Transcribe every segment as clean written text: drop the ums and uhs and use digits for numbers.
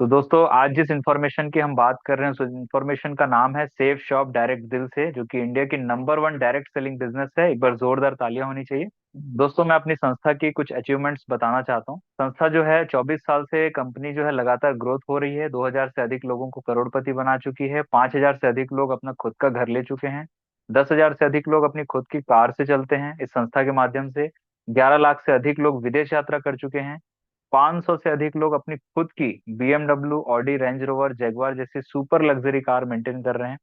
तो दोस्तों आज जिस इंफॉर्मेशन की हम बात कर रहे हैं उस इंफॉर्मेशन का नाम है सेफ शॉप डायरेक्ट दिल से, जो कि इंडिया की number one direct selling business है। एक बार जोरदार तालियां होनी चाहिए। दोस्तों मैं अपनी संस्था की कुछ अचीवमेंट्स बताना चाहता हूँ। संस्था जो है 24 साल से कंपनी जो है लगातार ग्रोथ हो रही है। 2000 से अधिक लोगों को करोड़पति बना चुकी है। 5000 से अधिक लोग अपना खुद का घर ले चुके हैं। 10,000 से अधिक लोग अपनी खुद की कार से चलते हैं इस संस्था के माध्यम से। 11 लाख से अधिक लोग विदेश यात्रा कर चुके हैं। 500 से अधिक लोग अपनी खुद की BMW, Audi, range rover, Jaguar जैसी सुपर लग्जरी कार मेंटेन कर रहे हैं।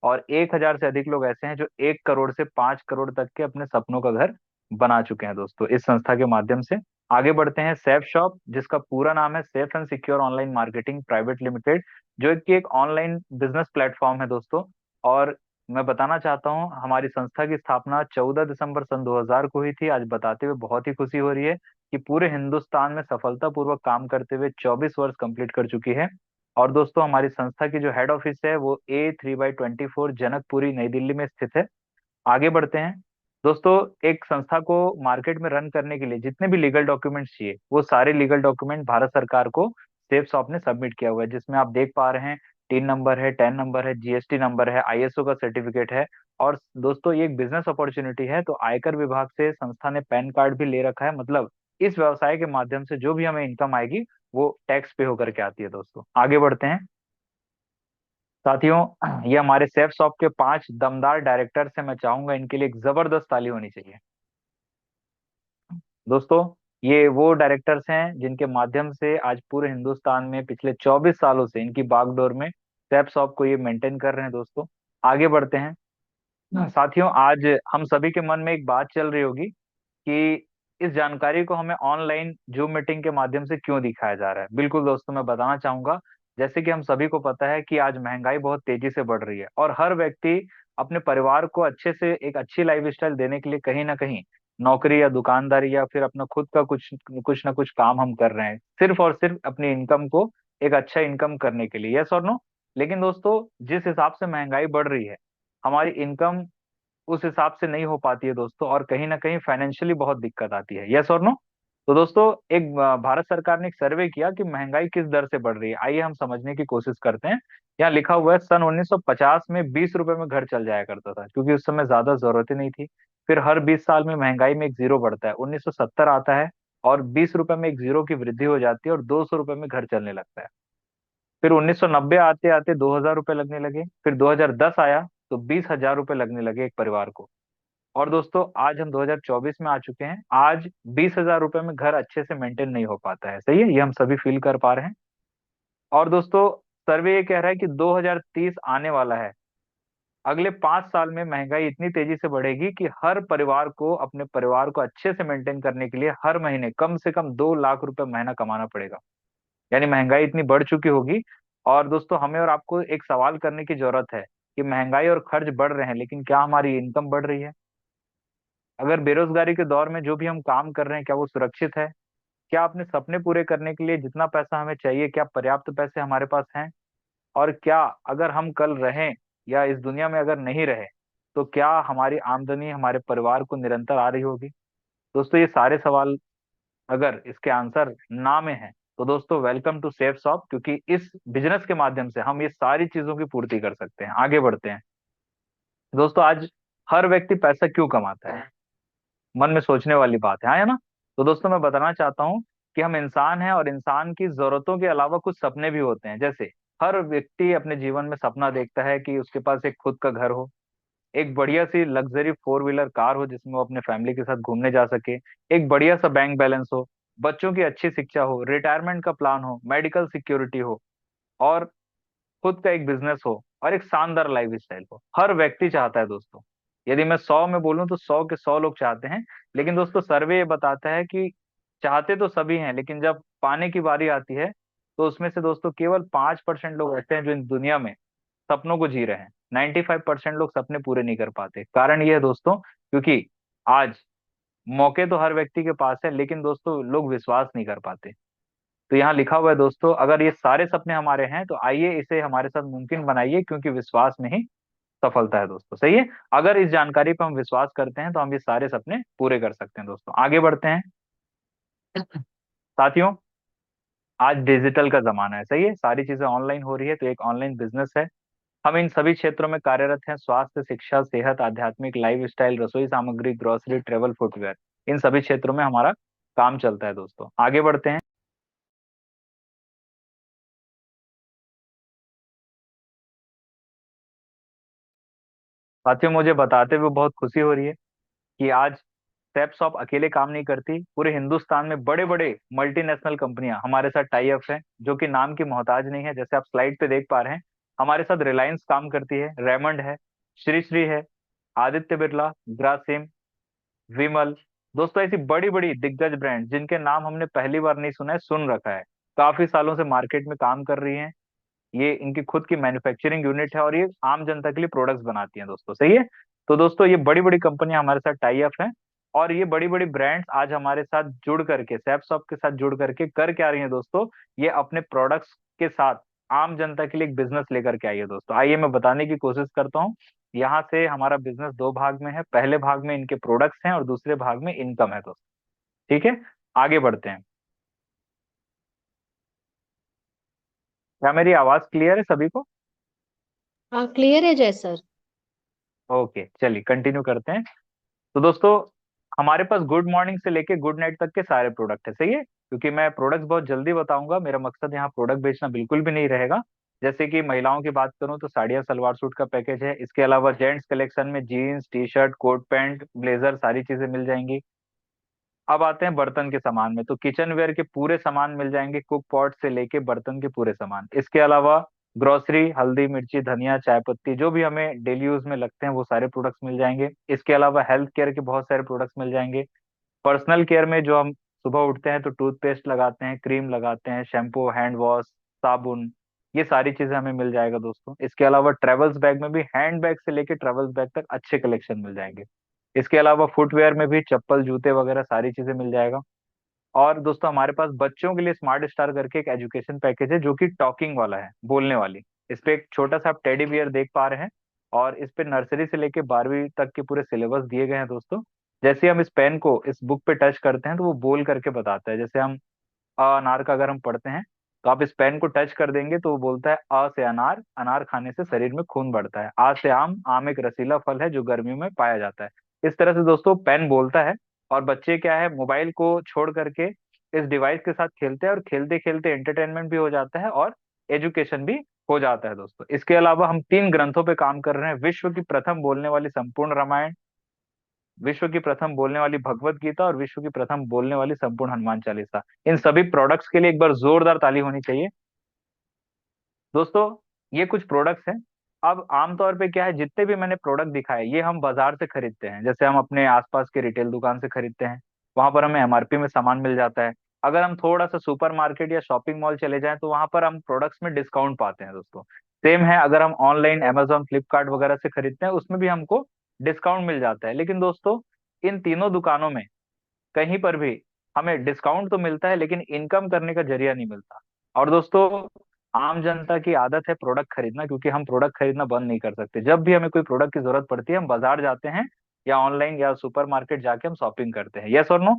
और 1,000 से अधिक लोग ऐसे हैं जो 1 करोड़ से 5 करोड़ तक के अपने सपनों का घर बना चुके हैं दोस्तों इस संस्था के माध्यम से। आगे बढ़ते हैं। सेफ शॉप, जिसका पूरा नाम है safe and secure online marketing private limited, जो कि एक ऑनलाइन बिजनेस प्लेटफॉर्म है दोस्तों। और मैं बताना चाहता हूँ हमारी संस्था की स्थापना 14 दिसंबर सन 2000 को हुई थी। आज बताते हुए बहुत ही खुशी हो रही है कि पूरे हिंदुस्तान में सफलतापूर्वक काम करते हुए 24 वर्ष कंप्लीट कर चुकी है। और दोस्तों हमारी संस्था की जो हेड ऑफिस है वो A3/24 जनकपुरी नई दिल्ली में स्थित है। आगे बढ़ते हैं। दोस्तों एक संस्था को मार्केट में रन करने के लिए जितने भी लीगल डॉक्यूमेंट्स चाहिए वो सारे लीगल डॉक्यूमेंट भारत सरकार को सेफ शॉप ने सबमिट किया हुआ है, जिसमें आप देख पा रहे हैं टीन नंबर है, टैन नंबर है, GST नंबर है, ISO का सर्टिफिकेट है। और दोस्तों ये एक बिजनेस अपॉर्चुनिटी है, तो आयकर विभाग से संस्था ने पैन कार्ड भी ले रखा है। मतलब इस व्यवसाय के माध्यम से जो भी हमें इनकम आएगी वो टैक्स पे होकर के आती है दोस्तों। आगे बढ़ते हैं साथियों। ये हमारे सेफ शॉप के 5 दमदार डायरेक्टर्स हैं। मैं चाहूंगा इनके लिए एक जबरदस्त ताली होनी चाहिए दोस्तों। ये वो डायरेक्टर्स हैं जिनके माध्यम से आज पूरे हिंदुस्तान में पिछले 24 सालों से इनकी बागडोर में सेफ शॉप को ये मेंटेन कर रहे हैं दोस्तों। आगे बढ़ते हैं। साथियों आज हम सभी के मन में एक बात चल रही होगी कि इस जानकारी को हमें ऑनलाइन जूम मीटिंग के माध्यम से क्यों दिखाया जा रहा है। बिल्कुल दोस्तों मैं बताना चाहूंगा, जैसे कि हम सभी को पता है कि आज महंगाई बहुत तेजी से बढ़ रही है और हर व्यक्ति अपने परिवार को अच्छे से एक अच्छी लाइफस्टाइल देने के लिए कहीं ना कहीं नौकरी या दुकानदारी या फिर अपना खुद का कुछ कुछ ना कुछ काम हम कर रहे हैं, सिर्फ और सिर्फ अपनी इनकम को एक अच्छा इनकम करने के लिए। यस और नो? लेकिन दोस्तों जिस हिसाब से महंगाई बढ़ रही है हमारी इनकम उस हिसाब से नहीं हो पाती है दोस्तों, और कहीं ना कहीं फाइनेंशियली बहुत दिक्कत आती है। यस और नो? तो दोस्तों एक भारत सरकार ने एक सर्वे किया कि महंगाई किस दर से बढ़ रही है। आइए हम समझने की कोशिश करते हैं। यहाँ लिखा हुआ है सन 1950 में 20 रुपए में घर चल जाया करता था, क्योंकि उस समय ज्यादा जरूरत ही नहीं थी। फिर हर 20 साल में महंगाई में एक जीरो बढ़ता है, 1970 आता है और 20 रुपए में एक जीरो की वृद्धि हो जाती है और 200 रुपए में घर चलने लगता है। फिर 1990 आते आते 2000 रुपए लगने लगे। फिर 2010 आया तो 20,000 रुपए लगने लगे एक परिवार को। और दोस्तों आज हम 2024 में आ चुके हैं। आज 20,000 रुपए में घर अच्छे से मेंटेन नहीं हो पाता है। सही है, ये हम सभी फील कर पा रहे हैं। और दोस्तों सर्वे ये कह रहा है कि 2030 आने वाला है। अगले 5 साल में महंगाई इतनी तेजी से बढ़ेगी कि हर परिवार को अपने परिवार को अच्छे से मेंटेन करने के लिए हर महीने कम से कम 2 लाख रुपए महीना कमाना पड़ेगा। यानी महंगाई इतनी बढ़ चुकी होगी। और दोस्तों हमें और आपको एक सवाल करने की जरूरत है कि महंगाई और खर्च बढ़ रहे हैं लेकिन क्या हमारी इनकम बढ़ रही है? अगर बेरोजगारी के दौर में जो भी हम काम कर रहे हैं क्या वो सुरक्षित है? क्या अपने सपने पूरे करने के लिए जितना पैसा हमें चाहिए क्या पर्याप्त पैसे हमारे पास हैं? और क्या अगर हम कल रहें या इस दुनिया में अगर नहीं रहे तो क्या हमारी आमदनी हमारे परिवार को निरंतर आ रही होगी? दोस्तों ये सारे सवाल अगर इसके आंसर ना में है तो दोस्तों वेलकम टू सेफ शॉप, क्योंकि इस बिजनेस के माध्यम से हम ये सारी चीजों की पूर्ति कर सकते हैं। आगे बढ़ते हैं। दोस्तों आज हर व्यक्ति पैसा क्यों कमाता है? मन में सोचने वाली बात है ना? तो दोस्तों मैं बताना चाहता हूँ कि हम इंसान हैं और इंसान की जरूरतों के अलावा कुछ सपने भी होते हैं। जैसे हर व्यक्ति अपने जीवन में सपना देखता है कि उसके पास एक खुद का घर हो, एक बढ़िया सी लग्जरी 4 व्हीलर कार हो जिसमें वो अपने फैमिली के साथ घूमने जा सके, एक बढ़िया सा बैंक बैलेंस हो, बच्चों की अच्छी शिक्षा हो, रिटायरमेंट का प्लान हो, मेडिकल सिक्योरिटी हो, और खुद का एक बिजनेस हो और एक शानदार लाइफ स्टाइल हो। हर व्यक्ति चाहता है दोस्तों। यदि मैं 100 में बोलूं तो 100 के 100 लोग चाहते हैं। लेकिन दोस्तों सर्वे ये बताता है कि चाहते तो सभी हैं लेकिन जब पाने की बारी आती है तो उसमें से दोस्तों केवल 5% लोग ऐसे हैं जो इस दुनिया में सपनों को जी रहे हैं। 95% लोग सपने पूरे नहीं कर पाते। कारण ये है दोस्तों क्योंकि आज मौके तो हर व्यक्ति के पास है लेकिन दोस्तों लोग विश्वास नहीं कर पाते। तो यहाँ लिखा हुआ है दोस्तों अगर ये सारे सपने हमारे हैं तो आइए इसे हमारे साथ मुमकिन बनाइए, क्योंकि विश्वास में ही सफलता है दोस्तों। सही है, अगर इस जानकारी पर हम विश्वास करते हैं तो हम ये सारे सपने पूरे कर सकते हैं दोस्तों। आगे बढ़ते हैं साथियों। आज डिजिटल का जमाना है, सही है, सारी चीजें ऑनलाइन हो रही है, तो एक ऑनलाइन बिजनेस है। हम इन सभी क्षेत्रों में कार्यरत हैं, स्वास्थ्य, शिक्षा, सेहत, आध्यात्मिक, लाइफ स्टाइल, रसोई सामग्री, ग्रोसरी, ट्रेवल, फुटवेयर, इन सभी क्षेत्रों में हमारा काम चलता है दोस्तों। आगे बढ़ते हैं। साथियों, मुझे बताते हुए बहुत खुशी हो रही है कि आज सैपसॉप अकेले काम नहीं करती, पूरे हिंदुस्तान में बड़े बड़े मल्टीनेशनल कंपनियां हमारे साथ टाई अप हैं, जो कि नाम की मोहताज नहीं है। जैसे आप स्लाइड पे देख पा रहे हैं, हमारे साथ रिलायंस काम करती है, रेमंड है, श्री श्री है, आदित्य बिरला, ग्रासिम, विमल। दोस्तों, ऐसी बड़ी बड़ी दिग्गज ब्रांड जिनके नाम हमने पहली बार नहीं सुना है, सुन रखा है, काफी सालों से मार्केट में काम कर रही हैं। ये इनकी खुद की मैन्युफैक्चरिंग यूनिट है और ये आम जनता के लिए प्रोडक्ट्स बनाती हैं दोस्तों, सही है। तो दोस्तों, ये बड़ी बड़ी कंपनियां हमारे साथ टाई अप हैं, और ये बड़ी बड़ी ब्रांड्स आज हमारे साथ जुड़ करके, सैपसॉप के साथ जुड़ करके कर क्या रही हैं दोस्तों, ये अपने प्रोडक्ट्स के साथ आम जनता के लिए एक बिजनेस लेकर के आई है दोस्तों। आइए मैं बताने की कोशिश करता हूँ। यहाँ से हमारा बिजनेस दो भाग में है, पहले भाग में इनके प्रोडक्ट्स हैं और दूसरे भाग में इनकम है दोस्तों। ठीक है, आगे बढ़ते हैं। क्या मेरी आवाज क्लियर है सभी को? हाँ, क्लियर है जय सर। ओके, चलिए कंटिन्यू करते हैं। तो दोस्तों, हमारे पास गुड मॉर्निंग से लेके गुड नाइट तक के सारे प्रोडक्ट है, सही है, क्योंकि मैं प्रोडक्ट्स बहुत जल्दी बताऊंगा, मेरा मकसद यहाँ प्रोडक्ट बेचना बिल्कुल भी नहीं रहेगा। जैसे कि महिलाओं की बात करूं तो साड़ियाँ सलवार सूट का पैकेज है, इसके अलावा जेंट्स कलेक्शन में jeans, T shirt, coat pant, blazer, सारी चीजें मिल जाएंगी। अब आते हैं बर्तन के सामान में, तो किचन वेयर के पूरे सामान मिल जाएंगे, कुक पॉट से लेके बर्तन के पूरे सामान। इसके अलावा ग्रोसरी, हल्दी, मिर्ची, धनिया, चाय पत्ती, जो भी हमें डेली यूज में लगते हैं वो सारे प्रोडक्ट्स मिल जाएंगे। इसके अलावा हेल्थ केयर के बहुत सारे प्रोडक्ट्स मिल जाएंगे। पर्सनल केयर में जो हम सुबह उठते हैं तो टूथपेस्ट लगाते हैं, क्रीम लगाते हैं, शैम्पू, हैंड वॉश, साबुन, ये सारी चीजें हमें मिल जाएगा दोस्तों। इसके अलावा ट्रेवल्स बैग में भी, हैंड बैग से लेके ट्रेवल्स बैग तक अच्छे कलेक्शन मिल जाएंगे। इसके अलावा फुटवेयर में भी चप्पल, जूते वगैरह सारी चीजें मिल जाएगा। और दोस्तों, हमारे पास बच्चों के लिए स्मार्ट स्टार करके एक एजुकेशन पैकेज है, जो कि टॉकिंग वाला है, बोलने वाली। इस पे एक छोटा सा आप टेडी बियर देख पा रहे हैं, और इस पे नर्सरी से लेके 12वीं तक के पूरे सिलेबस दिए गए हैं दोस्तों। जैसे हम इस पेन को इस बुक पे टच करते हैं तो वो बोल करके बताता है। जैसे हम अनार का अगर हम पढ़ते हैं, तो आप इस पेन को टच कर देंगे तो वो बोलता है, अ से अनार, अनार खाने से शरीर में खून बढ़ता है। आ से आम, आम एक रसीला फल है जो गर्मियों में पाया जाता है। इस तरह से दोस्तों पेन बोलता है, और बच्चे क्या है, मोबाइल को छोड़ करके इस डिवाइस के साथ खेलते हैं, और खेलते खेलते एंटरटेनमेंट भी हो जाता है और एजुकेशन भी हो जाता है दोस्तों। इसके अलावा हम 3 ग्रंथों पे काम कर रहे हैं, विश्व की प्रथम बोलने वाली संपूर्ण रामायण, विश्व की प्रथम बोलने वाली भगवत गीता, और विश्व की प्रथम बोलने वाली संपूर्ण हनुमान चालीसा। इन सभी प्रोडक्ट्स के लिए एक बार जोरदार ताली होनी चाहिए दोस्तों। ये कुछ प्रोडक्ट्स हैं। अब आमतौर पे क्या है, जितने भी मैंने प्रोडक्ट दिखाए ये हम बाजार से खरीदते हैं, जैसे हम अपने आसपास के रिटेल दुकान से खरीदते हैं, वहां पर हमें एमआरपी में सामान मिल जाता है। अगर हम थोड़ा सा सुपर मार्केट या शॉपिंग मॉल चले जाएं तो वहां पर हम प्रोडक्ट्स में डिस्काउंट पाते हैं दोस्तों। सेम है, अगर हम ऑनलाइन अमेजोन, फ्लिपकार्ट वगैरह से खरीदते हैं, उसमें भी हमको डिस्काउंट मिल जाता है। लेकिन दोस्तों, इन तीनों दुकानों में कहीं पर भी हमें डिस्काउंट तो मिलता है, लेकिन इनकम करने का जरिया नहीं मिलता। और दोस्तों, आम जनता की आदत है प्रोडक्ट खरीदना, क्योंकि हम प्रोडक्ट खरीदना बंद नहीं कर सकते। जब भी हमें कोई प्रोडक्ट की जरूरत पड़ती है, हम बाजार जाते हैं या ऑनलाइन या सुपर मार्केट जाके हम शॉपिंग करते हैं, यस और नो।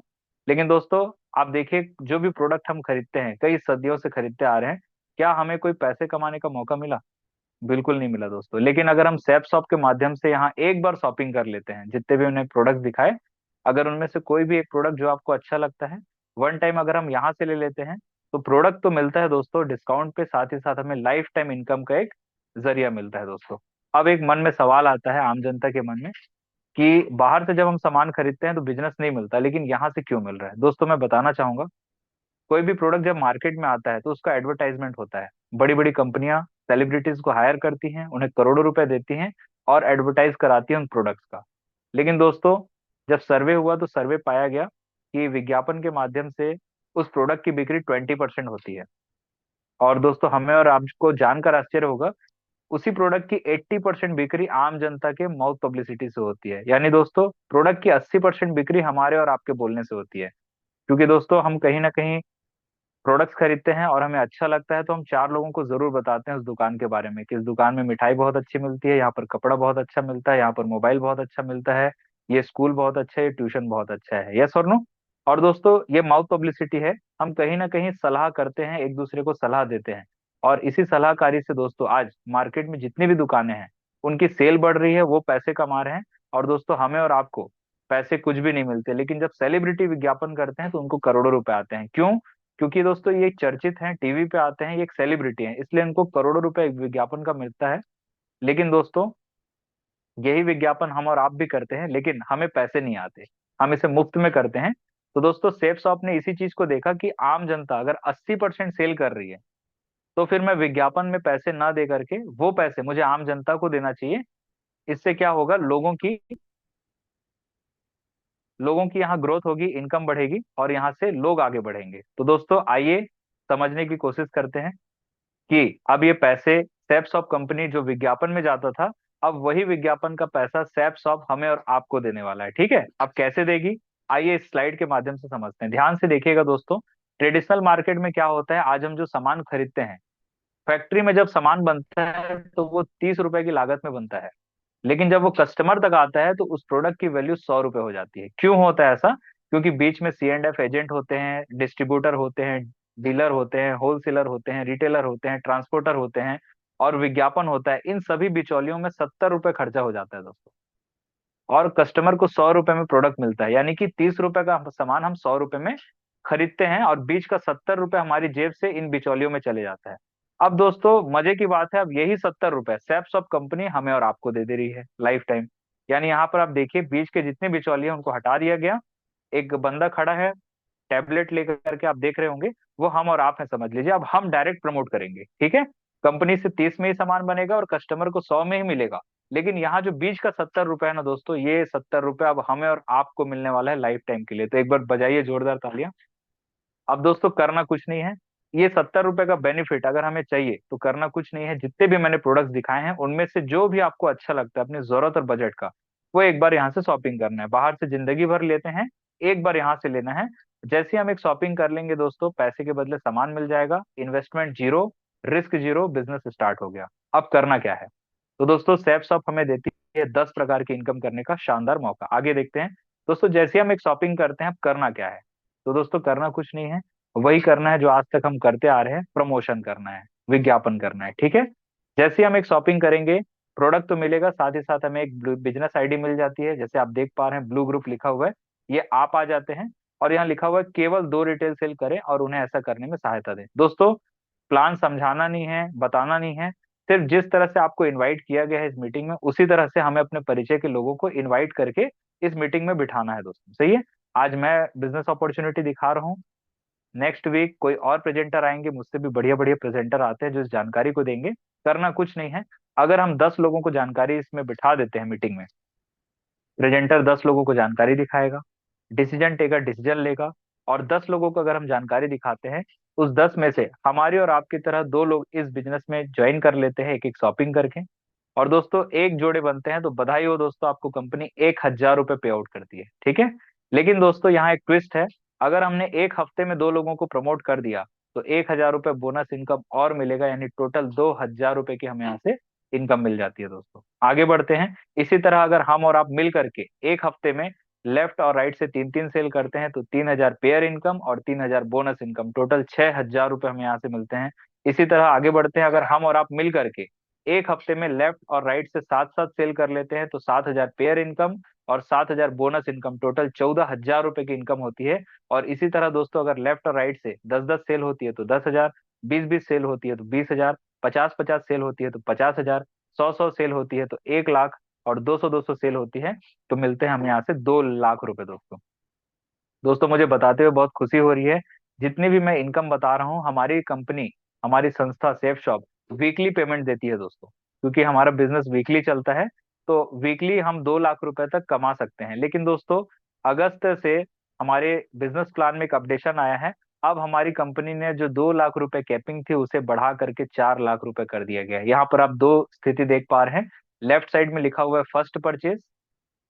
लेकिन दोस्तों, आप देखिए, जो भी प्रोडक्ट हम खरीदते हैं, कई सदियों से खरीदते आ रहे हैं, क्या हमें कोई पैसे कमाने का मौका मिला? बिल्कुल नहीं मिला दोस्तों। लेकिन अगर हम सैप शॉप के माध्यम से यहाँ एक बार शॉपिंग कर लेते हैं, जितने भी उन्हें प्रोडक्ट दिखाए, अगर उनमें से कोई भी एक प्रोडक्ट जो आपको अच्छा लगता है, वन टाइम अगर हम यहाँ से ले लेते हैं, तो प्रोडक्ट तो मिलता है दोस्तों डिस्काउंट पे, साथ ही साथ हमें लाइफ टाइम इनकम का एक जरिया मिलता है दोस्तों। अब एक मन में सवाल आता है आम जनता के मन में, कि बाहर से जब हम सामान खरीदते हैं तो बिजनेस नहीं मिलता, लेकिन यहाँ से क्यों मिल रहा है? दोस्तों, मैं बताना चाहूंगा, कोई भी प्रोडक्ट जब मार्केट में आता है तो उसका एडवर्टाइजमेंट होता है। बड़ी बड़ी कंपनियां सेलिब्रिटीज को हायर करती हैं, उन्हें करोड़ों रुपए देती हैं, और एडवर्टाइज कराती हैं उन प्रोडक्ट्स का। लेकिन दोस्तों, जब सर्वे हुआ तो सर्वे पाया गया कि विज्ञापन के माध्यम से उस प्रोडक्ट की बिक्री 20% होती है। और दोस्तों, हमें और आपको जानकर आश्चर्य होगा, उसी प्रोडक्ट की 80% बिक्री आम जनता के माउथ पब्लिसिटी से होती है। यानी दोस्तों, प्रोडक्ट की 80% बिक्री हमारे और आपके बोलने से होती है। क्योंकि दोस्तों, हम कहीं ना कहीं प्रोडक्ट्स खरीदते हैं और हमें अच्छा लगता है, तो हम 4 लोगों को जरूर बताते हैं उस दुकान के बारे में, कि इस दुकान में मिठाई बहुत अच्छी मिलती है, यहाँ पर कपड़ा बहुत अच्छा मिलता है, यहाँ पर मोबाइल बहुत अच्छा मिलता है, ये स्कूल बहुत अच्छा है, ये ट्यूशन बहुत अच्छा है, यस और नो। और दोस्तों ये माउथ पब्लिसिटी है, हम कहीं ना कहीं सलाह करते हैं, एक दूसरे को सलाह देते हैं, और इसी सलाहकारी से दोस्तों आज मार्केट में जितनी भी दुकानें हैं उनकी सेल बढ़ रही है, वो पैसे कमा रहे हैं। और दोस्तों हमें और आपको पैसे कुछ भी नहीं मिलते, लेकिन जब सेलिब्रिटी विज्ञापन करते हैं तो उनको करोड़ों रुपए आते हैं। क्यों? क्योंकि दोस्तों ये चर्चित हैं, टीवी पे आते हैं, ये एक सेलिब्रिटी हैं, इसलिए उनको करोड़ों रुपए विज्ञापन का मिलता है। लेकिन दोस्तों यही विज्ञापन हम और आप भी करते हैं, लेकिन हमें पैसे नहीं आते, हम इसे मुफ्त में करते हैं। तो दोस्तों सेफ शॉप ने इसी चीज को देखा कि आम जनता अगर 80% सेल कर रही है, तो फिर मैं विज्ञापन में पैसे ना दे करके वो पैसे मुझे आम जनता को देना चाहिए। इससे क्या होगा, लोगों की यहाँ ग्रोथ होगी, इनकम बढ़ेगी, और यहाँ से लोग आगे बढ़ेंगे। तो दोस्तों आइए समझने की कोशिश करते हैं कि अब ये पैसे सैप शॉप कंपनी जो विज्ञापन में जाता था, अब वही विज्ञापन का पैसा सैप शॉप हमें और आपको देने वाला है। ठीक है, अब कैसे देगी, आइए इस स्लाइड के माध्यम से समझते हैं। ध्यान से देखिएगा दोस्तों, ट्रेडिशनल मार्केट में क्या होता है, आज हम जो सामान खरीदते हैं, फैक्ट्री में जब सामान बनता है तो वो 30 रुपए की लागत में बनता है, लेकिन जब वो कस्टमर तक आता है तो उस प्रोडक्ट की वैल्यू 100 रुपए हो जाती है। क्यों होता है ऐसा? क्योंकि बीच में C&F एजेंट होते हैं, डिस्ट्रीब्यूटर होते हैं, डीलर होते हैं, होलसेलर होते हैं, रिटेलर होते हैं, ट्रांसपोर्टर होते हैं, और विज्ञापन होता है। इन सभी बिचौलियों में 70 रुपए खर्चा हो जाता है दोस्तों, और कस्टमर को 100 रुपए में प्रोडक्ट मिलता है। यानी कि 30 रुपए का सामान हम 100 रुपए में खरीदते हैं, और बीच का 70 रुपए हमारी जेब से इन बिचौलियों में चले जाता है। अब दोस्तों मजे की बात है, अब यही 70 रुपए सैप शॉप कंपनी हमें और आपको दे दे रही है लाइफ टाइम। यानी यहाँ पर आप देखिए, बीच के जितने बिचौलिए हैं उनको हटा दिया गया, एक बंदा खड़ा है टैबलेट लेकर के, आप देख रहे होंगे, वो हम और आप हैं समझ लीजिए। अब हम डायरेक्ट प्रमोट करेंगे, ठीक है, कंपनी से 30 में ही सामान बनेगा और कस्टमर को 100 में ही मिलेगा। लेकिन यहाँ जो बीच का 70 रुपए है ना दोस्तों, ये 70 रुपए अब हमें और आपको मिलने वाला है लाइफ टाइम के लिए। तो एक बार बजाइए जोरदार तालियां। अब दोस्तों करना कुछ नहीं है, ये 70 रुपए का बेनिफिट अगर हमें चाहिए तो करना कुछ नहीं है, जितने भी मैंने प्रोडक्ट्स दिखाए हैं उनमें से जो भी आपको अच्छा लगता है अपनी जरूरत और बजट का, वो एक बार यहाँ से शॉपिंग करना है। बाहर से जिंदगी भर लेते हैं, एक बार यहाँ से लेना है। जैसे ही हम एक शॉपिंग कर लेंगे दोस्तों, पैसे के बदले सामान मिल जाएगा, investment zero, risk zero, business start हो गया। अब करना क्या है? तो दोस्तों सैप शॉप हमें देती है 10 प्रकार की इनकम करने का शानदार मौका। आगे देखते हैं दोस्तों, जैसे ही हम एक शॉपिंग करते हैं, अब करना क्या है? तो दोस्तों करना कुछ नहीं है, वही करना है जो आज तक हम करते आ रहे हैं, प्रमोशन करना है, विज्ञापन करना है। ठीक है, जैसे ही हम एक शॉपिंग करेंगे, प्रोडक्ट तो मिलेगा, साथ ही साथ हमें एक बिजनेस आईडी मिल जाती है। जैसे आप देख पा रहे हैं ब्लू ग्रुप लिखा हुआ है, ये आप आ जाते हैं, और यहाँ लिखा हुआ है केवल 2 रिटेल सेल करें और उन्हें ऐसा करने में सहायता दें। दोस्तों प्लान समझाना नहीं है, बताना नहीं है, सिर्फ जिस तरह से आपको इनवाइट किया गया है इस मीटिंग में, उसी तरह से हमें अपने परिचय के लोगों को इनवाइट करके इस मीटिंग में बिठाना है दोस्तों। सही है, आज मैं बिजनेस अपॉर्चुनिटी दिखा रहा हूँ, नेक्स्ट वीक कोई और प्रेजेंटर आएंगे, मुझसे भी बढ़िया बढ़िया प्रेजेंटर आते हैं जो इस जानकारी को देंगे। करना कुछ नहीं है, अगर हम 10 लोगों को जानकारी इसमें बिठा देते हैं मीटिंग में, प्रेजेंटर 10 लोगों को जानकारी दिखाएगा, डिसीजन टेकर डिसीजन लेगा, और 10 लोगों को अगर हम जानकारी दिखाते हैं, उस 10 में से हमारी और आपकी तरह 2 लोग इस बिजनेस में ज्वाइन कर लेते हैं एक एक शॉपिंग करके, और दोस्तों एक जोड़े बनते हैं, तो बधाई हो दोस्तों, आपको कंपनी 1,000 रुपए पे आउट करती है। ठीक है, लेकिन दोस्तों यहाँ एक ट्विस्ट है, अगर हमने एक हफ्ते में 2 लोगों को प्रमोट कर दिया तो 1,000 रुपए बोनस इनकम और मिलेगा, यानी टोटल 2,000 रुपए की हमें यहाँ से इनकम मिल जाती है दोस्तों। आगे बढ़ते हैं, इसी तरह अगर हम और आप मिल करके एक हफ्ते में लेफ्ट और राइट से 3-3 सेल करते हैं, तो 3,000 पेयर इनकम और 3,000 बोनस इनकम, टोटल 6,000 रुपए हमें यहाँ से मिलते हैं। इसी तरह आगे बढ़ते हैं, अगर हम और आप मिल करके एक हफ्ते में लेफ्ट और राइट से 7-7 सेल कर लेते हैं, तो 7,000 पेयर इनकम और 7,000 बोनस इनकम, टोटल 14,000 रुपए की इनकम होती है। और इसी तरह दोस्तों अगर लेफ्ट और राइट से 10-10 सेल होती है तो 10,000, 20-20 सेल होती है तो 20,000, 50-50 सेल होती है तो 50,000, 100-100 सेल होती है तो 1 लाख, और 200-200 सेल होती है तो मिलते हैं हमें यहाँ से 2 लाख रुपए दोस्तों। दोस्तों मुझे बताते हुए बहुत खुशी हो रही है, जितनी भी मैं इनकम बता रहा हूँ, हमारी कंपनी, हमारी संस्था सेफ शॉप वीकली पेमेंट देती है दोस्तों, क्योंकि हमारा बिजनेस वीकली चलता है। तो वीकली हम 2 लाख रुपए तक कमा सकते हैं। लेकिन दोस्तों अगस्त से हमारे बिजनेस प्लान में एक अपडेशन आया है, अब हमारी कंपनी ने जो 2 लाख रुपए कैपिंग थी उसे बढ़ा करके 4 लाख रुपए कर दिया गया है। यहाँ पर आप दो स्थिति देख पा रहे हैं, लेफ्ट साइड में लिखा हुआ है फर्स्ट परचेज,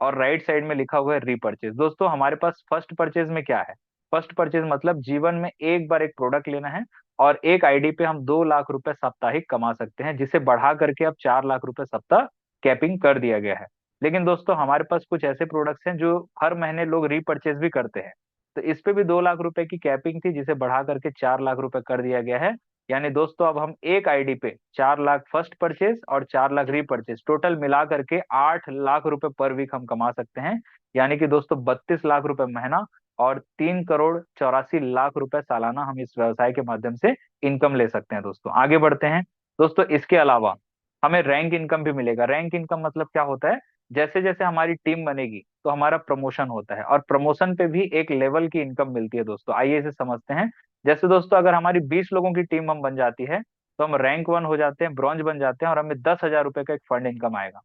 और राइट साइड में लिखा हुआ है रीपरचेज। दोस्तों हमारे पास फर्स्ट परचेज में क्या है? फर्स्ट परचेज मतलब जीवन में एक बार एक प्रोडक्ट लेना है, और एक आईडी पे हम 2 लाख रुपए साप्ताहिक कमा सकते हैं, जिसे बढ़ा करके अब 4 लाख रुपए सप्ताह कैपिंग कर दिया गया है। लेकिन दोस्तों हमारे पास कुछ ऐसे प्रोडक्ट्स हैं जो हर महीने लोग रीपरचेज भी करते हैं, तो इस पे भी 2 लाख रुपए की कैपिंग थी, जिसे बढ़ा करके 4 लाख रुपए कर दिया गया है। यानी दोस्तों अब हम एक आईडी पे 4 लाख फर्स्ट परचेज और 4 लाख रीपरचेज, टोटल मिला करके 8 लाख रुपए पर वीक हम कमा सकते हैं। यानी कि दोस्तों 32 लाख रुपए महीना और 3 करोड़ 84 लाख रुपए सालाना हम इस व्यवसाय के माध्यम से इनकम ले सकते हैं। दोस्तों आगे बढ़ते हैं। दोस्तों इसके अलावा हमें रैंक इनकम भी मिलेगा। रैंक इनकम मतलब क्या होता है, जैसे जैसे हमारी टीम बनेगी तो हमारा प्रमोशन होता है, और प्रमोशन पे भी एक लेवल की इनकम मिलती है। दोस्तों आइए इसे समझते हैं। जैसे दोस्तों अगर हमारी 20 लोगों की टीम हम बन जाती है, तो हम रैंक 1 हो जाते हैं, ब्रॉन्ज बन जाते हैं, और हमें 10 हजार रुपए का एक फंड इनकम आएगा।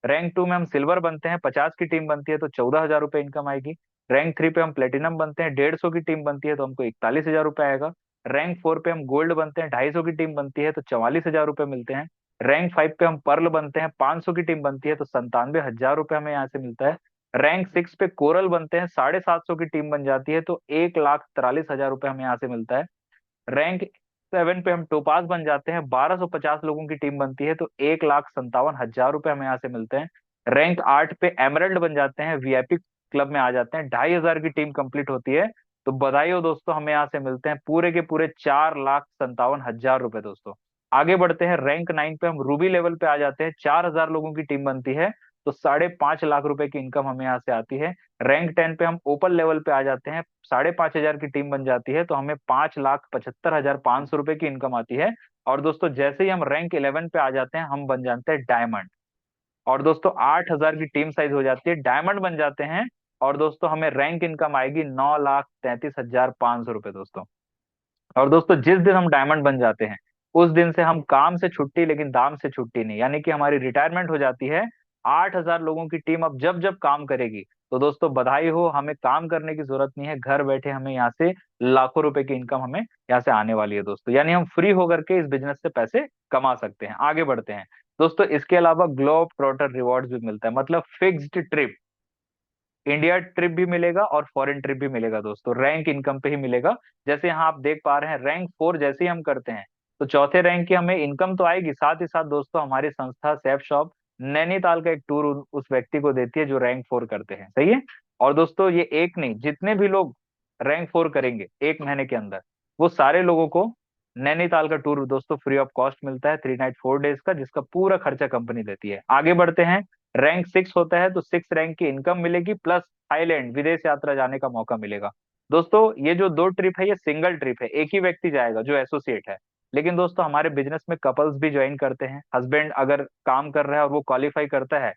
रैंक 2 में हम सिल्वर बनते हैं, 50 की टीम बनती है तो 14 हजार रुपये इनकम आएगी। रैंक 3 पे हम प्लेटिनम बनते हैं, 150 की टीम बनती है तो हमको 41 हजार रुपये आएगा। रैंक 4 पे हम गोल्ड बनते हैं, 250 की टीम बनती है तो 44 हजार रुपये मिलते हैं। रैंक 5 पे हम पर्ल बनते हैं, 500 की टीम बनती है तो 97 हजार रुपये हमें यहाँ से मिलता है। रैंक 6 पे कोरल बनते हैं, 750 की टीम बन जाती है तो 1,43 हजार रुपये हमें यहाँ से मिलता है। रैंक 7 पे हम टोपाज बन जाते हैं, 1250 लोगों की टीम बनती है तो 1,57 हजार रुपये हमें यहाँ से मिलते हैं। रैंक 8 पे एमरल्ड बन जाते हैं, वीआईपी क्लब में आ जाते हैं, 2,500 की टीम कंप्लीट होती है तो बधाई हो दोस्तों, हमें यहाँ से मिलते हैं पूरे के पूरे 4,57 हजार रुपये। दोस्तों आगे बढ़ते हैं। रैंक 9 पे हम रूबी लेवल पे आ जाते हैं, 4,000 लोगों की टीम बनती है तो 5.5 लाख रुपए की इनकम हमें यहाँ से आती है। रैंक 10 पे हम ओपन लेवल पे आ जाते हैं, 5,500 की टीम बन जाती है तो हमें 5,75,500 रुपए की इनकम आती है। और दोस्तों जैसे ही हम रैंक 11 पे आ जाते हैं, हम बन जाते हैं डायमंड। और दोस्तों 8,000 की टीम साइज हो जाती है, डायमंड बन जाते हैं। और दोस्तों हमें रैंक इनकम आएगी 9,33,500 रुपए दोस्तों। और दोस्तों जिस दिन हम डायमंड बन जाते हैं, उस दिन से हम काम से छुट्टी लेकिन दाम से छुट्टी नहीं, यानी कि हमारी रिटायरमेंट हो जाती है। 8,000 लोगों की टीम अब जब जब काम करेगी तो दोस्तों बधाई हो, हमें काम करने की जरूरत नहीं है, घर बैठे हमें यहाँ से लाखों रुपए की इनकम हमें यहाँ से आने वाली है। दोस्तों यानी हम फ्री होकर के इस बिजनेस से पैसे कमा सकते हैं। आगे बढ़ते हैं। दोस्तों इसके अलावा ग्लोब ट्रॉटर रिवॉर्ड्स भी मिलता है, मतलब फिक्स्ड ट्रिप, इंडिया ट्रिप भी मिलेगा और फॉरेन ट्रिप भी मिलेगा। दोस्तों रैंक इनकम पे ही मिलेगा। जैसे यहाँ आप देख पा रहे हैं, रैंक 4 जैसे ही हम करते हैं तो चौथे रैंक की हमें इनकम तो आएगी, साथ ही साथ दोस्तों हमारी संस्था सैफ शॉप नैनीताल का एक टूर उस व्यक्ति को देती है जो रैंक 4 करते हैं। सही है। और दोस्तों ये एक नहीं, जितने भी लोग रैंक 4 करेंगे 1 महीने के अंदर, वो सारे लोगों को नैनीताल का टूर दोस्तों फ्री ऑफ कॉस्ट मिलता है, 3 नाइट 4 डेज का, जिसका पूरा खर्चा कंपनी देती है। आगे बढ़ते हैं। रैंक 6 होता है तो 6 रैंक की इनकम मिलेगी, प्लस थाईलैंड विदेश यात्रा जाने का मौका मिलेगा। दोस्तों ये जो 2 ट्रिप है ये सिंगल ट्रिप है, एक ही व्यक्ति जाएगा जो एसोसिएट है। लेकिन दोस्तों हमारे बिजनेस में कपल्स भी ज्वाइन करते हैं। हस्बैंड अगर काम कर रहा है और वो क्वालिफाई करता है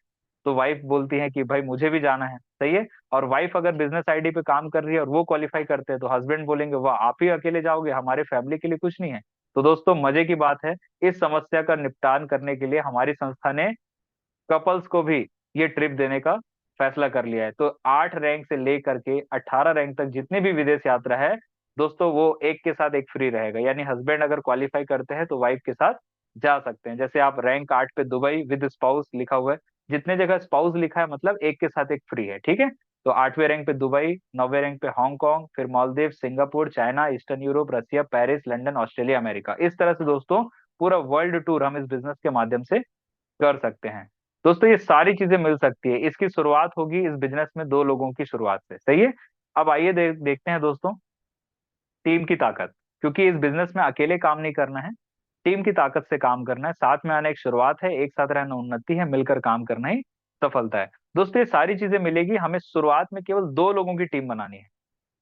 तो वाइफ बोलती है कि भाई मुझे भी जाना है। सही है। और वाइफ अगर बिजनेस आईडी पे काम कर रही है और वो क्वालिफाई करते हैं तो हस्बैंड बोलेंगे वाह आप ही अकेले जाओगे, हमारे फैमिली के लिए कुछ नहीं है। तो दोस्तों मजे की बात है, इस समस्या का निपटान करने के लिए हमारी संस्था ने कपल्स को भी ये ट्रिप देने का फैसला कर लिया है। तो 8 रैंक से लेकर के 18 रैंक तक जितनी भी विदेश यात्रा है दोस्तों, वो एक के साथ एक फ्री रहेगा। यानी हस्बैंड अगर क्वालिफाई करते हैं तो वाइफ के साथ जा सकते हैं। जैसे आप रैंक 8 पे दुबई विद स्पाउस लिखा हुआ है, जितने जगह स्पाउस लिखा है मतलब एक के साथ एक फ्री है। ठीक है। तो 8वें रैंक पे दुबई, 9वें रैंक पे हांगकांग, फिर Maldives, Singapore, China, eastern Europe, Russia, Paris, London, Australia, America. इस तरह से दोस्तों पूरा वर्ल्ड टूर हम इस बिजनेस के माध्यम से कर सकते हैं। दोस्तों ये सारी चीजें मिल सकती है, इसकी शुरुआत होगी इस बिजनेस में 2 लोगों की शुरुआत से। सही है। अब आइए देखते हैं दोस्तों टीम की ताकत, क्योंकि इस बिजनेस में अकेले काम नहीं करना है, टीम की ताकत से काम करना है। साथ में आना एक शुरुआत है, एक साथ रहना उन्नति है, मिलकर काम करना ही सफलता है। दोस्तों ये सारी चीजें मिलेगी, हमें शुरुआत में केवल 2 लोगों की टीम बनानी है।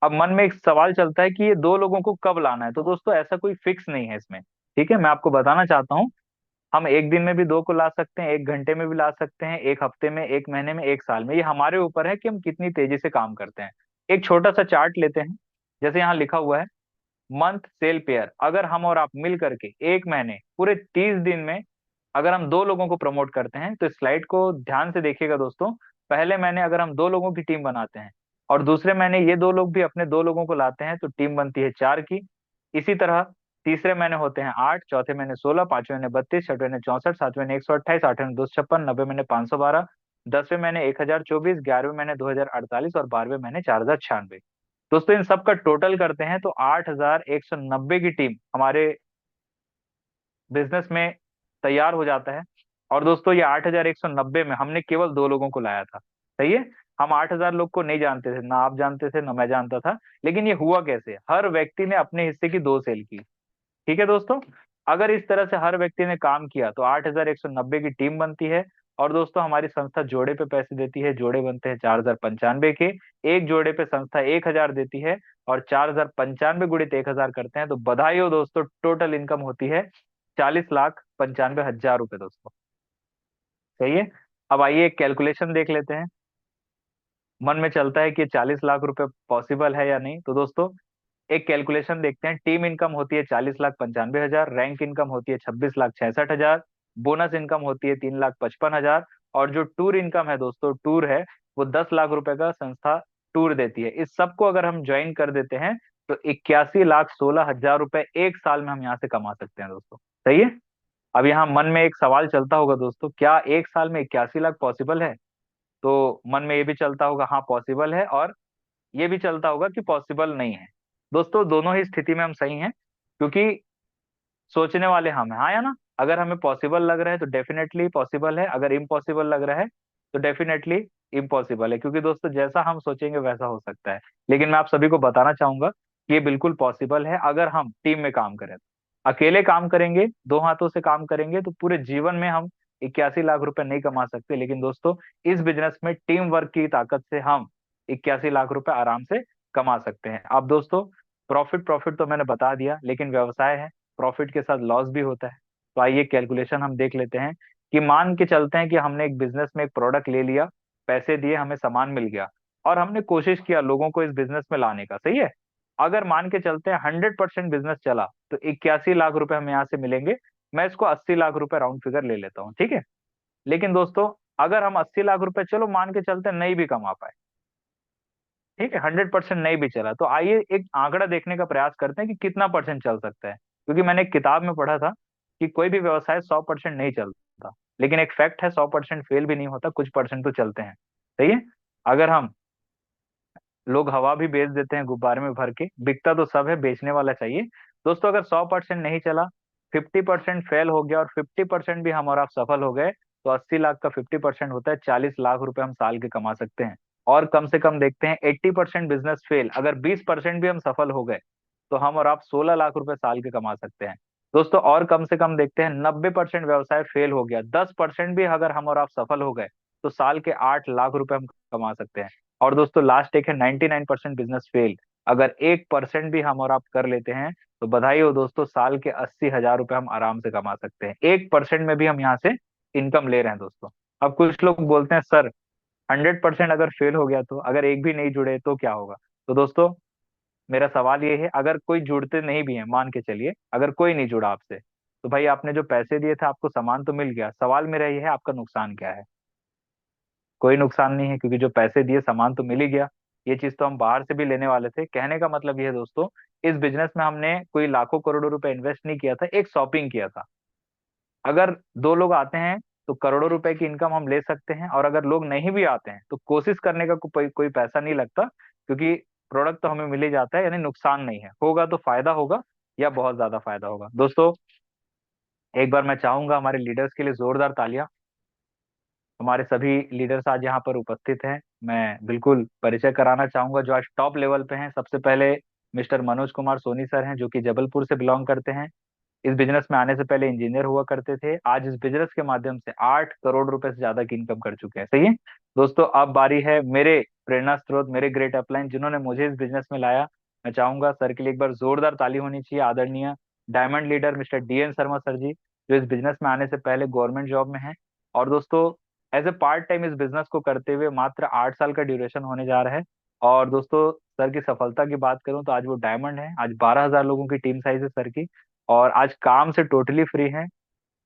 अब मन में एक सवाल चलता है कि ये 2 लोगों को कब लाना है, तो दोस्तों ऐसा कोई फिक्स नहीं है इसमें। ठीक है, मैं आपको बताना चाहता हूँ, हम एक दिन में भी 2 को ला सकते हैं, 1 घंटे में भी ला सकते हैं, 1 हफ्ते में, 1 महीने में, 1 साल में, ये हमारे ऊपर है कि हम कितनी तेजी से काम करते हैं। एक छोटा सा चार्ट लेते हैं। जैसे यहाँ लिखा हुआ है मंथ सेल पेयर, अगर हम और आप मिल करके 1 महीने पूरे 30 दिन में अगर हम 2 लोगों को प्रमोट करते हैं, तो इस स्लाइड को ध्यान से देखिएगा दोस्तों। पहले महीने अगर हम 2 लोगों की टीम बनाते हैं और दूसरे महीने ये 2 लोग भी अपने 2 लोगों को लाते हैं तो टीम बनती है 4 की। इसी तरह तीसरे महीने होते हैं 8, चौथे महीने 16, 5वें महीने 32, छठे महीने 64, 7वें महीने 128, 8वें महीने 256, 9वें महीने 512, 10वें महीने 1024, 11वें महीने 2048 और 12वें महीने 4096। दोस्तों इन सब का टोटल करते हैं तो 8,190 की टीम हमारे बिजनेस में तैयार हो जाता है। और दोस्तों ये 8,190 में हमने केवल 2 लोगों को लाया था। सही है। हम 8,000 लोग को नहीं जानते थे, ना आप जानते थे ना मैं जानता था। लेकिन ये हुआ कैसे, हर व्यक्ति ने अपने हिस्से की 2 सेल की। ठीक है दोस्तों, अगर इस तरह से हर व्यक्ति ने काम किया तो 8,190 की टीम बनती है। और दोस्तों हमारी संस्था जोड़े पे पैसे देती है, जोड़े बनते हैं 4,095 के। एक जोड़े पे संस्था 1,000 देती है, और 4,095 गुणित 1,000 करते हैं तो बधाई हो दोस्तों, टोटल इनकम होती है 40,95,000 रुपए दोस्तों। सही है। अब आइए एक कैलकुलेशन देख लेते हैं। मन में चलता है कि 40 लाख रुपए पॉसिबल है या नहीं, तो दोस्तों एक कैलकुलेशन देखते हैं। टीम इनकम होती है 40,95,000, रैंक इनकम होती है 26,66,000, बोनस इनकम होती है 3,55,000, और जो टूर इनकम है दोस्तों, टूर है वो 10 लाख रुपए का संस्था टूर देती है। इस सबको अगर हम ज्वाइन कर देते हैं तो 81,16,000 रुपए एक साल में हम यहाँ से कमा सकते हैं दोस्तों। सही है। अब यहाँ मन में एक सवाल चलता होगा दोस्तों, क्या एक साल में 81 लाख पॉसिबल है? तो मन में ये भी चलता होगा हाँ पॉसिबल है, और ये भी चलता होगा कि पॉसिबल नहीं है। दोस्तों दोनों ही स्थिति में हम सही हैं, क्योंकि सोचने वाले हम हैं, हाँ या ना। अगर हमें पॉसिबल लग रहा है तो डेफिनेटली पॉसिबल है, अगर इम्पॉसिबल लग रहा है तो डेफिनेटली इम्पॉसिबल है, क्योंकि दोस्तों जैसा हम सोचेंगे वैसा हो सकता है। लेकिन मैं आप सभी को बताना चाहूंगा कि ये बिल्कुल पॉसिबल है अगर हम टीम में काम करें। अकेले काम करेंगे, दो हाथों से काम करेंगे तो पूरे जीवन में हम 81 लाख रुपए नहीं कमा सकते। लेकिन दोस्तों इस बिजनेस में टीम वर्क की ताकत से हम 81 लाख रुपए आराम से कमा सकते हैं। अब दोस्तों प्रॉफिट प्रॉफिट तो मैंने बता दिया, लेकिन व्यवसाय है, प्रॉफिट के साथ लॉस भी होता है। तो आइए कैलकुलेशन हम देख लेते हैं कि मान के चलते हैं कि हमने एक बिजनेस में एक प्रोडक्ट ले लिया, पैसे दिए, हमें सामान मिल गया, और हमने कोशिश किया लोगों को इस बिजनेस में लाने का। सही है। अगर मान के चलते हैं 100% बिजनेस चला तो 81 लाख रुपए हमें यहाँ से मिलेंगे। मैं इसको 80 लाख रुपए राउंड फिगर ले लेता हूँ, ठीक है। लेकिन दोस्तों अगर हम 80 लाख रुपए चलो मान के चलते हैं नहीं भी कमा पाए, ठीक है, 100% नहीं भी चला, तो आइए एक आंकड़ा देखने का प्रयास करते हैं कि कितना परसेंट चल सकता है। क्योंकि मैंने एक किताब में पढ़ा था कि कोई भी व्यवसाय 100% नहीं चलता, लेकिन एक फैक्ट है 100% फेल भी नहीं होता, कुछ परसेंट तो चलते हैं। सही है। अगर हम लोग हवा भी बेच देते हैं गुब्बारे में भर के, बिकता तो सब है, बेचने वाला चाहिए। दोस्तों अगर 100% नहीं चला, 50% फेल हो गया, और 50% भी हम और आप सफल हो गए, तो 80 लाख का 50% होता है 40 लाख रुपए हम साल के कमा सकते हैं। और कम से कम देखते हैं 80% बिजनेस फेल, अगर 20% भी हम सफल हो गए तो हम और आप 16 लाख रुपए साल के कमा सकते हैं दोस्तों। और कम से कम देखते हैं 90% व्यवसाय फेल हो गया, 10% भी अगर हम और आप सफल हो गए तो साल के 8 लाख रुपए हम कमा सकते हैं। और दोस्तों लास्ट एक है 99% बिजनेस फेल, अगर 1% भी हम और आप कर लेते हैं तो बधाई हो दोस्तों, साल के 80,000 रुपए हम आराम से कमा सकते हैं। 1% में भी हम यहाँ से इनकम ले रहे हैं दोस्तों। अब कुछ लोग बोलते हैं सर 100% अगर फेल हो गया तो, अगर एक भी नहीं जुड़े तो क्या होगा? तो दोस्तों मेरा सवाल ये है, अगर कोई जुड़ते नहीं भी है, मान के चलिए अगर कोई नहीं जुड़ा आपसे, तो भाई आपने जो पैसे दिए थे आपको सामान तो मिल गया, सवाल मेरा ये है आपका नुकसान क्या है? कोई नुकसान नहीं है, क्योंकि जो पैसे दिए सामान तो मिल ही गया। ये चीज तो हम बाहर से भी लेने वाले थे। कहने का मतलब ये है दोस्तों, इस बिजनेस में हमने कोई लाखों करोड़ों रुपए इन्वेस्ट नहीं किया था, एक शॉपिंग किया था। अगर दो लोग आते हैं तो करोड़ों रुपए की इनकम हम ले सकते हैं, और अगर लोग नहीं भी आते हैं तो कोशिश करने का कोई पैसा नहीं लगता, क्योंकि प्रोडक्ट तो हमें मिल ही जाता है, यानी नुकसान नहीं है। होगा तो फायदा होगा, या बहुत ज्यादा फायदा होगा दोस्तों। एक बार मैं चाहूंगा हमारे लीडर्स के लिए जोरदार तालियां। हमारे सभी लीडर्स आज यहाँ पर उपस्थित हैं। मैं बिल्कुल परिचय कराना चाहूंगा जो आज टॉप लेवल पे हैं। सबसे पहले मिस्टर मनोज कुमार सोनी सर हैं, जो कि जबलपुर से बिलोंग करते हैं। इस बिजनेस में आने से पहले इंजीनियर हुआ करते थे, आज इस बिजनेस के माध्यम से 8 करोड़ रुपए से ज्यादा की इनकम कर चुके हैं। सही है। दोस्तों अब बारी है मेरे प्रेरणा स्रोत, मेरे ग्रेट अपलाइन, जिन्होंने मुझे इस बिजनेस में लाया। मैं चाहूंगा सर के लिए एक बार जोरदार ताली होनी चाहिए। आदरणीय diamond leader mister DN Sharma sir ji, जो इस बिजनेस में आने से पहले गवर्नमेंट जॉब में है, और दोस्तों एज ए पार्ट टाइम इस बिजनेस को करते हुए मात्र 8 साल का ड्यूरेशन होने जा रहा है। और दोस्तों सर की सफलता की बात करूं तो आज वो डायमंड है, आज 12,000 लोगों की टीम साइज है सर की, और आज काम से टोटली फ्री है।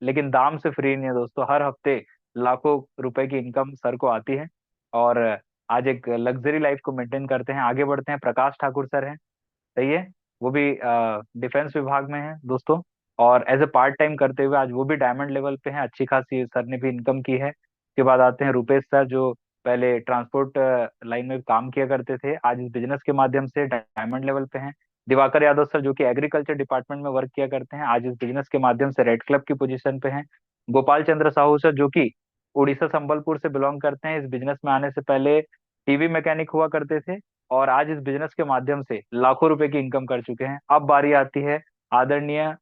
लेकिन दाम से फ्री नहीं है दोस्तों, हर हफ्ते लाखों रुपए की इनकम सर को आती है, और आज एक लग्जरी लाइफ को मेंटेन करते हैं। आगे बढ़ते हैं, प्रकाश ठाकुर सर हैं। सही है। वो भी डिफेंस विभाग में है दोस्तों, और एज ए पार्ट टाइम करते हुए आज वो भी डायमंड लेवल पे हैं, अच्छी खासी सर ने भी इनकम की है। उसके बाद आते हैं रुपेश सर, जो पहले ट्रांसपोर्ट लाइन में काम किया करते थे, आज इस बिजनेस के माध्यम से डायमंड लेवल पे हैं। दिवाकर यादव सर, जो कि एग्रीकल्चर डिपार्टमेंट में वर्क किया करते हैं, आज इस बिजनेस के माध्यम से रेड क्लब की पोजीशन पे हैं। गोपाल चंद्र साहू सर, जो कि उड़ीसा संबलपुर से बिलोंग करते हैं, इस बिजनेस में आने से पहले टीवी मैकेनिक हुआ करते थे और आज इस बिजनेस के माध्यम से लाखों रुपए की इनकम कर चुके हैं। अब बारी आती है आदरणीय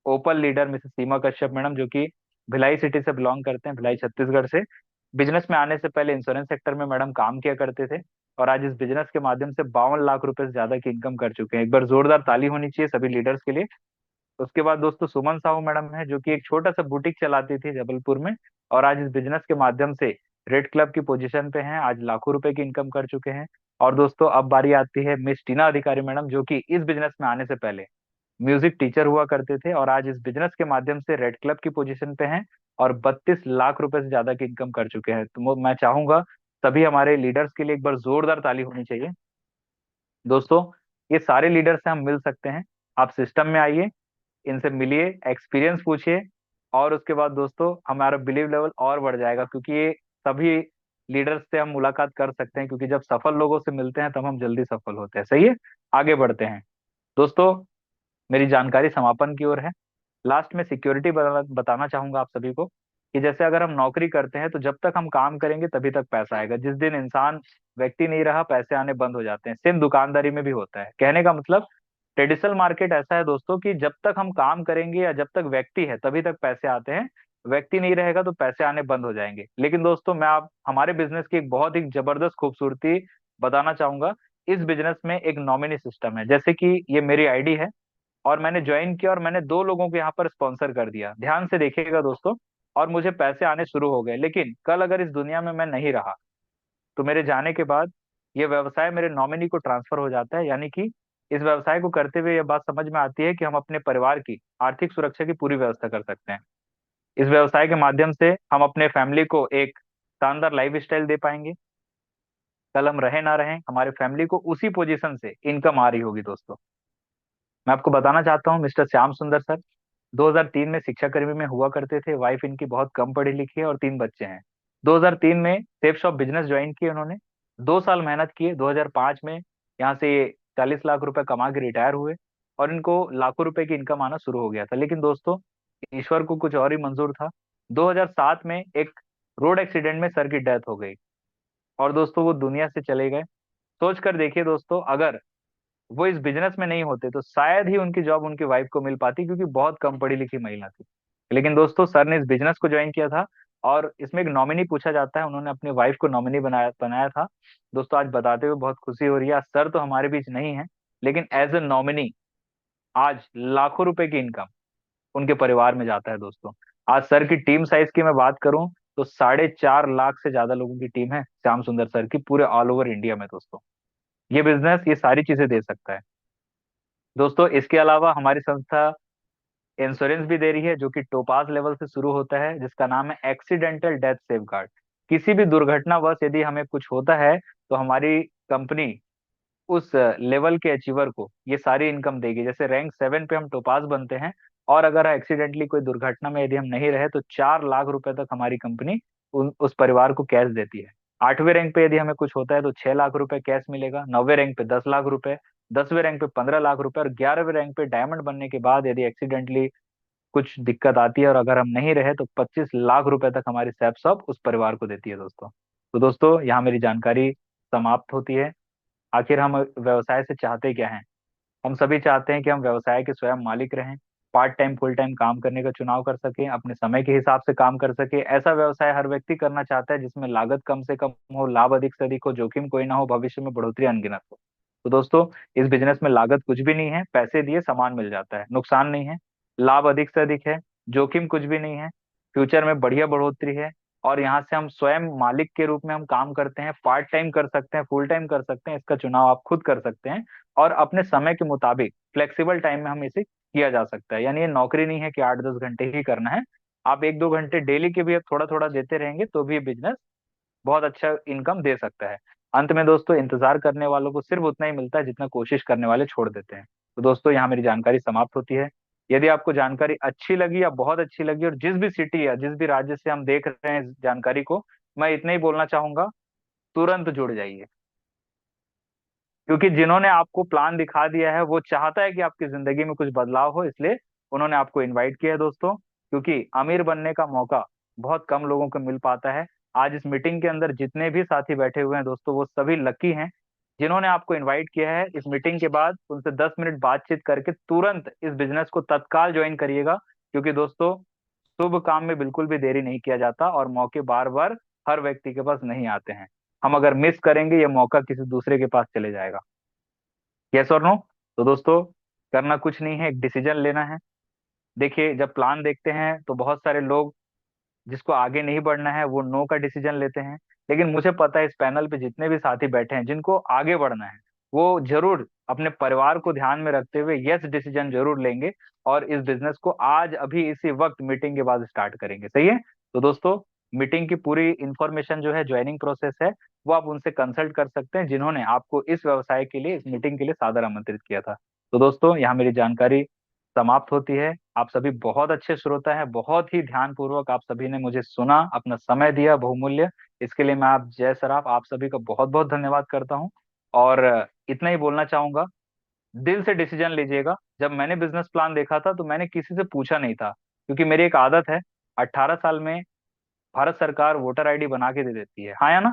ओपल लीडर मिसेस सीमा कश्यप मैडम, जो कि भिलाई सिटी से बिलोंग करते हैं, भिलाई छत्तीसगढ़ से। बिजनेस में आने से पहले इंश्योरेंस सेक्टर में मैडम काम किया करते थे और आज इस बिजनेस के माध्यम से 52 लाख रुपए से ज्यादा की इनकम कर चुके हैं। एक बार जोरदार ताली होनी चाहिए सभी लीडर्स के लिए। उसके बाद दोस्तों सुमन साहू मैडम है, जो कि एक छोटा सा बुटीक चलाती थी जबलपुर में और आज इस बिजनेस के माध्यम से रेड क्लब की पोजीशन पे हैं, आज लाखों रुपए की इनकम कर चुके हैं। और दोस्तों अब बारी आती है मिस टीना अधिकारी मैडम, जो कि इस बिजनेस में आने से पहले म्यूजिक टीचर हुआ करते थे और आज इस बिजनेस के माध्यम से रेड क्लब की पोजीशन पे हैं और 32 लाख रुपए से ज्यादा की इनकम कर चुके हैं। तो मैं चाहूंगा सभी हमारे लीडर्स के लिए एक बार जोरदार ताली होनी चाहिए। दोस्तों ये सारे लीडर से हम मिल सकते हैं। आप सिस्टम में आइए, इनसे मिलिए, एक्सपीरियंस पूछिए और उसके बाद दोस्तों हमारा बिलीव लेवल और बढ़ जाएगा, क्योंकि ये सभी लीडर्स से हम मुलाकात कर सकते हैं, क्योंकि जब सफल लोगों से मिलते हैं तब हम जल्दी सफल होते हैं। सही है, आगे बढ़ते हैं दोस्तों। मेरी जानकारी समापन की ओर है। लास्ट में सिक्योरिटी बताना चाहूंगा आप सभी को कि जैसे अगर हम नौकरी करते हैं तो जब तक हम काम करेंगे तभी तक पैसा आएगा। जिस दिन इंसान व्यक्ति नहीं रहा, पैसे आने बंद हो जाते हैं। सेम दुकानदारी में भी होता है। कहने का मतलब ट्रेडिशनल मार्केट ऐसा है दोस्तों कि जब तक हम काम करेंगे या जब तक व्यक्ति है तभी तक पैसे आते हैं। व्यक्ति नहीं रहेगा तो पैसे आने बंद हो जाएंगे। लेकिन दोस्तों मैं आप हमारे बिजनेस की एक बहुत ही जबरदस्त खूबसूरती बताना चाहूंगा। इस बिजनेस में एक नॉमिनी सिस्टम है। जैसे कि ये मेरी आईडी है और मैंने ज्वाइन किया और मैंने 2 लोगों को यहाँ पर स्पॉन्सर कर दिया, ध्यान से देखिएगा दोस्तों, और मुझे पैसे आने शुरू हो गए। लेकिन कल अगर इस दुनिया में मैं नहीं रहा तो मेरे जाने के बाद ये व्यवसाय मेरे नॉमिनी को ट्रांसफर हो जाता है। यानी कि इस व्यवसाय को करते हुए ये बात समझ में आती है कि हम अपने परिवार की आर्थिक सुरक्षा की पूरी व्यवस्था कर सकते हैं। इस व्यवसाय के माध्यम से हम अपने फैमिली को एक शानदार लाइफ स्टाइल दे पाएंगे। कल हम रहे ना रहें, हमारे फैमिली को उसी पोजीशन से इनकम आ रही होगी दोस्तों। मैं आपको बताना चाहता हूँ मिस्टर श्याम सुंदर सर 2003 में शिक्षा कर्मी में हुआ करते थे। वाइफ इनकी बहुत कम पढ़ी लिखी है और 3 बच्चे हैं। 2003 में सेफ शॉप बिजनेस ज्वाइन किए उन्होंने। 2 साल मेहनत किए। 2005 में यहाँ से ये 40 लाख रुपए कमा के रिटायर हुए और इनको लाखों रुपए की इनकम आना शुरू हो गया था। लेकिन दोस्तों ईश्वर को कुछ और ही मंजूर था। 2007 में एक रोड एक्सीडेंट में सर की डेथ हो गई और दोस्तों वो दुनिया से चले गए। सोच कर देखिए दोस्तों, अगर वो इस बिजनेस में नहीं होते तो शायद ही उनकी जॉब उनकी वाइफ को मिल पाती, क्योंकि बहुत कम पढ़ी लिखी महिला थी। लेकिन दोस्तों सर ने इस बिजनेस को ज्वाइन किया था और इसमें एक नॉमिनी पूछा जाता है, उन्होंने अपनी वाइफ को नॉमिनी बनाया बनाया था। दोस्तों आज बताते हुए बहुत खुशी हो रही है। आज सर तो हमारे बीच नहीं है, लेकिन एज ए नॉमिनी आज लाखों रुपए की इनकम उनके परिवार में जाता है दोस्तों। आज सर की टीम साइज की मैं बात करूं तो 4.5 लाख से ज्यादा लोगों की टीम है श्याम सुंदर सर की, पूरे ऑल ओवर इंडिया में दोस्तों। ये बिजनेस ये सारी चीजें दे सकता है दोस्तों। इसके अलावा हमारी संस्था इंश्योरेंस भी दे रही है, जो कि टोपाज लेवल से शुरू होता है, जिसका नाम है एक्सीडेंटल डेथ सेफ गार्ड। किसी भी दुर्घटनावश यदि हमें कुछ होता है तो हमारी कंपनी उस लेवल के अचीवर को ये सारी इनकम देगी। जैसे रैंक 7 पे हम टोपाज बनते हैं और अगर एक्सीडेंटली कोई दुर्घटना में यदि हम नहीं रहे तो 4 लाख रुपए तक हमारी कंपनी उस परिवार को कैश देती है। 8वें रैंक पे यदि हमें कुछ होता है तो 6 लाख रुपए कैश मिलेगा। 9वें रैंक पे 10 लाख रुपए, 10वें रैंक पे 15 लाख रुपए और 11वें रैंक पे डायमंड बनने के बाद यदि एक्सीडेंटली कुछ दिक्कत आती है और अगर हम नहीं रहे तो 25 लाख रुपए तक हमारी सैप शॉप उस परिवार को देती है दोस्तों। तो दोस्तों यहाँ मेरी जानकारी समाप्त होती है। आखिर हम व्यवसाय से चाहते क्या हैं? हम सभी चाहते हैं कि हम व्यवसाय के स्वयं मालिक रहें, पार्ट टाइम फुल टाइम काम करने का चुनाव कर सकें, अपने समय के हिसाब से काम कर सके। ऐसा व्यवसाय हर व्यक्ति करना चाहता है जिसमें लागत कम से कम हो, लाभ अधिक से अधिक हो, जोखिम कोई ना हो, भविष्य में बढ़ोतरी अनगिनत हो। तो दोस्तों इस बिजनेस में लागत कुछ भी नहीं है, पैसे दिए सामान मिल जाता है, नुकसान नहीं है। लाभ अधिक से अधिक है, जोखिम कुछ भी नहीं है, फ्यूचर में बढ़िया बढ़ोतरी है। और यहाँ से हम स्वयं मालिक के रूप में हम काम करते हैं, पार्ट टाइम कर सकते हैं, फुल टाइम कर सकते हैं, इसका चुनाव आप खुद कर सकते हैं। और अपने समय के मुताबिक फ्लेक्सिबल टाइम में हम इसे किया जा सकता है। यानी ये नौकरी नहीं है कि 8-10 घंटे ही करना है। आप 1-2 घंटे डेली के भी थोड़ा थोड़ा देते रहेंगे तो भी बिजनेस बहुत अच्छा इनकम दे सकता है। अंत में दोस्तों इंतजार करने वालों को सिर्फ उतना ही मिलता है जितना कोशिश करने वाले छोड़ देते हैं। तो दोस्तों यहाँ मेरी जानकारी समाप्त होती है। यदि आपको जानकारी अच्छी लगी या बहुत अच्छी लगी और जिस भी सिटी या जिस भी राज्य से हम देख रहे हैं इस जानकारी को, मैं इतना ही बोलना चाहूंगा, तुरंत जुड़ जाइए। क्योंकि जिन्होंने आपको प्लान दिखा दिया है वो चाहता है कि आपकी जिंदगी में कुछ बदलाव हो, इसलिए उन्होंने आपको इनवाइट किया है दोस्तों। क्योंकि अमीर बनने का मौका बहुत कम लोगों को मिल पाता है। आज इस मीटिंग के अंदर जितने भी साथी बैठे हुए हैं दोस्तों, वो सभी लकी हैं जिन्होंने आपको इनवाइट किया है। इस मीटिंग के बाद उनसे 10 मिनट बातचीत करके तुरंत इस बिजनेस को तत्काल ज्वाइन करिएगा, क्योंकि दोस्तों शुभ काम में बिल्कुल भी देरी नहीं किया जाता और मौके बार बार हर व्यक्ति के पास नहीं आते हैं। हम अगर मिस करेंगे ये मौका किसी दूसरे के पास चले जाएगा। यस और नो? तो दोस्तों करना कुछ नहीं है, एक डिसीजन लेना है। देखिए जब प्लान देखते हैं तो बहुत सारे लोग जिसको आगे नहीं बढ़ना है वो नो का डिसीजन लेते हैं, लेकिन मुझे पता है इस पैनल पे जितने भी साथी बैठे हैं जिनको आगे बढ़ना है वो जरूर अपने परिवार को ध्यान में रखते हुए यस डिसीजन जरूर लेंगे और इस बिजनेस को आज अभी इसी वक्त मीटिंग के बाद स्टार्ट करेंगे। सही है? तो दोस्तों मीटिंग की पूरी इंफॉर्मेशन जो है, ज्वाइनिंग प्रोसेस है, वो आप उनसे कंसल्ट कर सकते हैं जिन्होंने आपको इस व्यवसाय के लिए, इस मीटिंग के लिए सादर आमंत्रित किया था। तो दोस्तों यहाँ मेरी जानकारी समाप्त होती है। आप सभी बहुत अच्छे श्रोता हैं, बहुत ही ध्यान पूर्वक आप सभी ने मुझे सुना, अपना समय दिया बहुमूल्य। इसके लिए मैं आप जय सराफ आप सभी का बहुत बहुत धन्यवाद करता हूं। और इतना ही बोलना चाहूंगा, दिल से डिसीजन लीजिएगा। जब मैंने बिजनेस प्लान देखा था तो मैंने किसी से पूछा नहीं था, क्योंकि मेरी एक आदत है, 18 साल में भारत सरकार वोटर आईडी बना के दे देती है, हाँ या ना?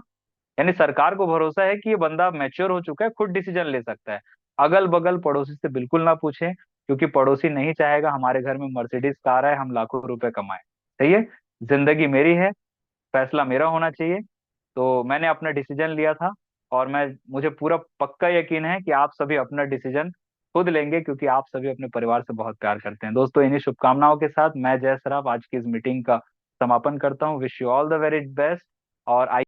यानी सरकार को भरोसा है कि ये बंदा मैच्योर हो चुका है, खुद डिसीजन ले सकता है। अगल बगल पड़ोसी से बिल्कुल ना पूछें, क्योंकि पड़ोसी नहीं चाहेगा हमारे घर में मर्सिडीज कार आए, हम लाखों रुपए कमाएं। सही है? जिंदगी मेरी है, फैसला मेरा होना चाहिए। तो मैंने अपना डिसीजन लिया था और मैं मुझे पूरा पक्का यकीन है कि आप सभी अपना डिसीजन खुद लेंगे, क्योंकि आप सभी अपने परिवार से बहुत प्यार करते हैं। दोस्तों इन्हीं शुभकामनाओं के साथ मैं जय सराफ आज की इस मीटिंग का समापन करता हूँ। Wish you all the very best. और